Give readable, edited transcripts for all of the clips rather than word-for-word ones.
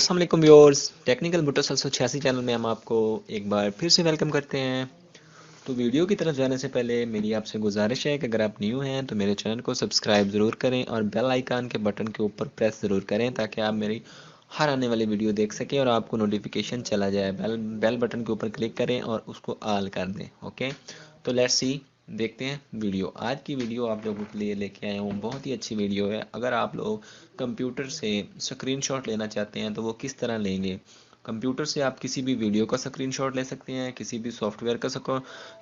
अस्सलाम वालेकुम viewers, technical बुट्टा 786 channel में हम आपको एक बार फिर से वेलकम करते हैं। तो वीडियो की तरफ जाने से पहले मेरी आपसे गुजारिश है कि अगर आप न्यू हैं तो मेरे चैनल को सब्सक्राइब ज़रूर करें और बेल आइकन के बटन के ऊपर प्रेस ज़रूर करें ताकि आप मेरी हर आने वाली वीडियो देख सकें और आपको नोटिफिकेशन चला जाए। बेल बटन के ऊपर क्लिक करें और उसको ऑल कर दें। ओके, तो लेट्स सी, देखते हैं वीडियो। आज की वीडियो आप लोगों के लिए लेके आया हूँ, बहुत ही अच्छी वीडियो है। अगर आप लोग कंप्यूटर से स्क्रीनशॉट लेना चाहते हैं तो वो किस तरह लेंगे। कंप्यूटर से आप किसी भी वीडियो का स्क्रीनशॉट ले सकते हैं, किसी भी सॉफ्टवेयर का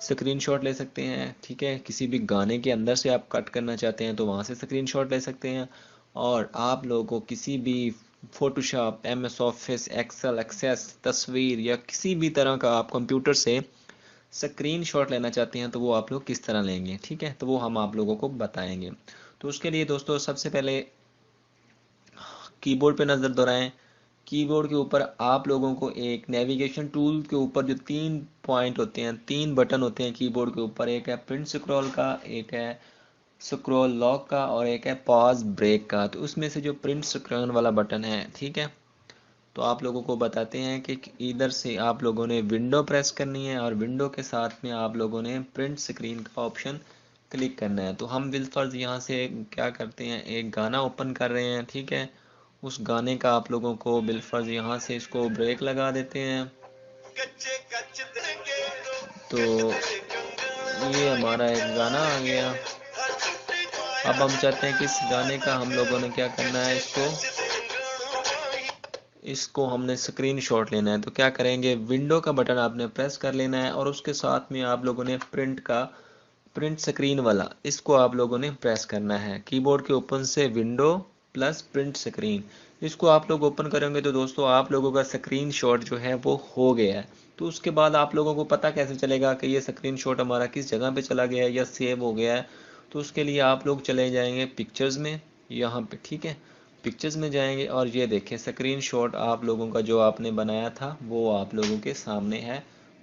स्क्रीनशॉट ले सकते हैं, ठीक है। किसी भी गाने के अंदर से आप कट करना चाहते हैं तो वहाँ से स्क्रीनशॉट ले सकते हैं। और आप लोगों को किसी भी Photoshop, MS Office, Excel, Access, तस्वीर या किसी भी तरह का आप कंप्यूटर से स्क्रीनशॉट लेना चाहते हैं तो वो आप लोग किस तरह लेंगे, ठीक है। तो वो हम आप लोगों को बताएंगे। तो उसके लिए दोस्तों सबसे पहले कीबोर्ड पे नज़र दौड़ाएं। कीबोर्ड के ऊपर आप लोगों को एक नेविगेशन टूल के ऊपर जो 3 पॉइंट होते हैं, 3 बटन होते हैं कीबोर्ड के ऊपर, एक है प्रिंट स्क्रॉल का, एक है स्क्रॉल लॉक का और एक है पॉज ब्रेक का। तो उसमें से जो प्रिंट स्क्रॉल वाला बटन है, ठीक है, तो आप लोगों को बताते हैं कि इधर से आप लोगों ने विंडो प्रेस करनी है और विंडो के साथ में आप लोगों ने प्रिंट स्क्रीन का ऑप्शन क्लिक करना है। तो हम बिलफर्ज यहाँ से क्या करते हैं, एक गाना ओपन कर रहे हैं, ठीक है। उस गाने का आप लोगों को बिलफर्ज यहाँ से इसको ब्रेक लगा देते हैं। तो ये हमारा एक गाना आ गया। अब हम चाहते हैं कि इस गाने का हम लोगों ने क्या करना है, इसको हमने स्क्रीनशॉट लेना है। तो क्या करेंगे, विंडो का बटन आपने प्रेस कर लेना है और उसके साथ में आप लोगों ने प्रिंट स्क्रीन वाला, इसको आप लोगों ने प्रेस करना है। कीबोर्ड के ओपन से विंडो प्लस प्रिंट स्क्रीन, इसको आप लोग ओपन करेंगे तो दोस्तों आप लोगों का स्क्रीनशॉट जो है वो हो गया है। तो उसके बाद आप लोगों को पता कैसे चलेगा कि ये स्क्रीनशॉट हमारा किस जगह पे चला गया है या सेव हो गया है। तो उसके लिए आप लोग चले जाएंगे पिक्चर्स में, यहाँ पे, ठीक है। पिक्चर्स में जाएंगे और ये देखें स्क्रीनशॉट आप लोगों का जो आपने बनाया था वो आप लोगों के सामने है।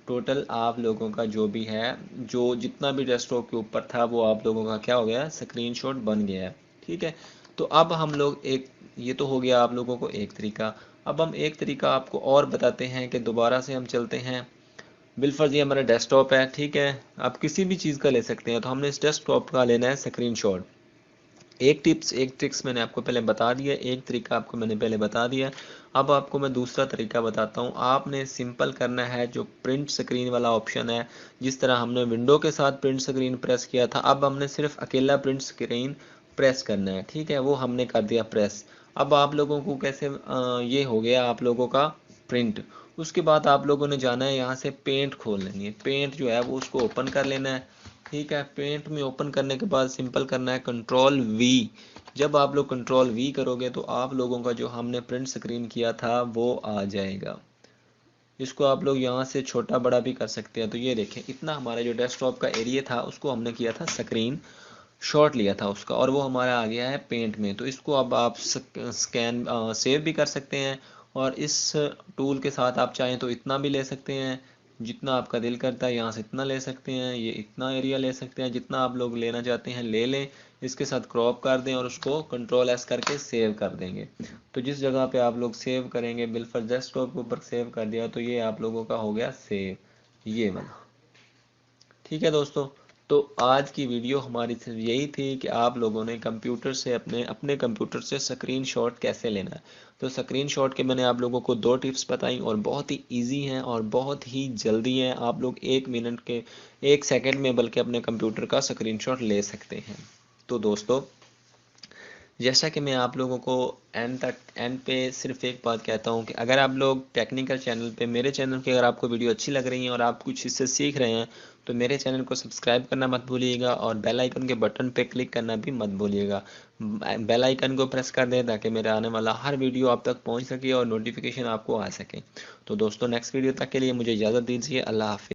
टोटल आप लोगों का जो भी है, जो जितना भी डेस्कटॉप के ऊपर था वो आप लोगों का क्या हो गया, स्क्रीनशॉट बन गया है, ठीक है। तो अब हम लोग एक, ये तो हो गया आप लोगों को एक तरीका। अब हम एक तरीका आपको और बताते हैं कि दोबारा से हम चलते हैं। बिलफर्ज ये हमारा डेस्कटॉप है, ठीक है। आप किसी भी चीज़ का ले सकते हैं। तो हमने इस डेस्कटॉप का लेना है स्क्रीनशॉट। एक टिप्स एक ट्रिक्स मैंने आपको पहले बता दिया, एक तरीका आपको मैंने पहले बता दिया। अब आपको मैं दूसरा तरीका बताता हूँ। आपने सिंपल करना है जो प्रिंट स्क्रीन वाला ऑप्शन है, जिस तरह हमने विंडो के साथ प्रिंट स्क्रीन प्रेस किया था, अब हमने सिर्फ अकेला प्रिंट स्क्रीन प्रेस करना है, ठीक है। वो हमने कर दिया प्रेस। अब आप लोगों को कैसे ये हो गया आप लोगों का प्रिंट। उसके बाद आप लोगों ने जाना है यहाँ से पेंट खोल लेनी है। पेंट जो है वो उसको ओपन कर लेना है, ठीक है। पेंट में ओपन करने के बाद सिंपल करना है कंट्रोल V। जब आप लोग कंट्रोल V करोगे तो आप लोगों का जो हमने प्रिंट स्क्रीन किया था वो आ जाएगा। इसको आप लोग यहाँ से छोटा बड़ा भी कर सकते हैं। तो ये देखें, इतना हमारा जो डेस्कटॉप का एरिया था उसको हमने किया था स्क्रीन शॉट लिया था उसका, और वो हमारा आ गया है पेंट में। तो इसको अब आप स्कैन सेव भी कर सकते हैं। और इस टूल के साथ आप चाहें तो इतना भी ले सकते हैं, जितना आपका दिल करता है यहाँ से इतना ले सकते हैं, ये इतना एरिया ले सकते हैं, जितना आप लोग लेना चाहते हैं ले लें। इसके साथ क्रॉप कर दें और उसको कंट्रोल S करके सेव कर देंगे। तो जिस जगह पे आप लोग सेव करेंगे, बिल्कुल डेस्कटॉप के ऊपर सेव कर दिया तो ये आप लोगों का हो गया सेव, ये वाला, ठीक है दोस्तों। तो आज की वीडियो हमारी सिर्फ यही थी कि आप लोगों ने कंप्यूटर से अपने अपने कंप्यूटर से स्क्रीनशॉट कैसे लेना है। तो स्क्रीनशॉट के मैंने आप लोगों को 2 टिप्स बताई और बहुत ही इजी हैं और बहुत ही जल्दी हैं। आप लोग 1 मिनट के 1 सेकंड में बल्कि अपने कंप्यूटर का स्क्रीनशॉट ले सकते हैं। तो दोस्तों, जैसा कि मैं आप लोगों को एंड पे सिर्फ एक बात कहता हूँ कि अगर आप लोग टेक्निकल चैनल पे, मेरे चैनल की अगर आपको वीडियो अच्छी लग रही है और आप कुछ इससे सीख रहे हैं तो मेरे चैनल को सब्सक्राइब करना मत भूलिएगा और बेल आइकन के बटन पे क्लिक करना भी मत भूलिएगा। बेल आइकन को प्रेस कर दें ताकि मेरा आने वाला हर वीडियो आप तक पहुँच सके और नोटिफिकेशन आपको आ सके। तो दोस्तों, नेक्स्ट वीडियो तक के लिए मुझे इजाज़त दीजिए। अल्लाह हाफिज़।